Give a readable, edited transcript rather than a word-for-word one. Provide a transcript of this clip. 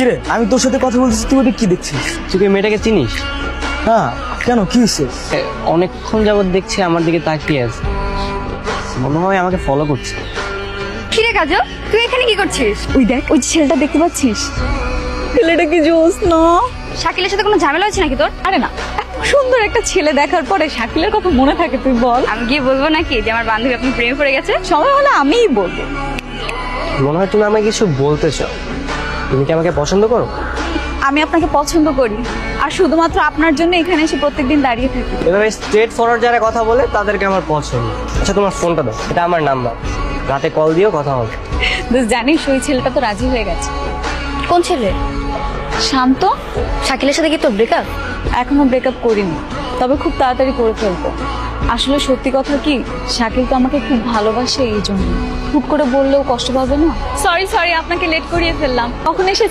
কিরে, আমি তোর সাথে কথা বলতেছি, তুই ওদিকে কি দেখছিস? তুই কি মেয়েটাকে চিনিস? না, কেন, কি হয়েছে? অনেকক্ষণ যাবত দেখছি আমার দিকে তাকিয়ে আছে, মনে হয় আমাকে ফলো করছে। কিরে কাজল, তুই এখানে কি করছিস? ওই দেখ, ওই যে ছেলেটা দেখতে পাচ্ছিস? ছেলেটা কি জোস না? শাকিলের সাথে কোনো ঝামেলা হচ্ছে নাকি তোর? আরে না, এত সুন্দর একটা ছেলে দেখার পরে শাকিলের কথা মনে থাকে? তুই বল। আমি গিয়ে বলবো নাকি যে আমার বান্ধবী আপনি প্রেমে পড়ে গেছে? সময় হলে আমিই বলবো। মনে হয় তুমি আমাকে কিছু বলতে চাও। তুমি কি আমাকে পছন্দ করো? আমি আপনাকে পছন্দ করি, আর শুধুমাত্র আপনার জন্য এখানে এসে প্রত্যেকদিন দাঁড়িয়ে থাকি। এভাবে স্ট্রেট ফরওয়ার্ড যারা কথা বলে তাদেরকে আমার পছন্দ। আচ্ছা, তোমার ফোনটা দাও, এটা আমার নাম্বার, রাতে কল দিও, কথা হবে। জানিস ওই ছেলেটা তো রাজি হয়ে গেছে। কোন ছেলে? শান্ত। শাকিলের সাথে কি তোর ব্রেকআপ? এখনো ব্রেকআপ করিনি, তবে খুব তাড়াতাড়ি করে ফেলবো। আসলে সত্যি কথা কি, শাকিল তো আমাকে খুব ভালোবাসে, এই জন্য হুট করে বললেও কষ্ট পাবে না। সরি আপনাকে লেট করিয়ে ফেললাম। কখন এসে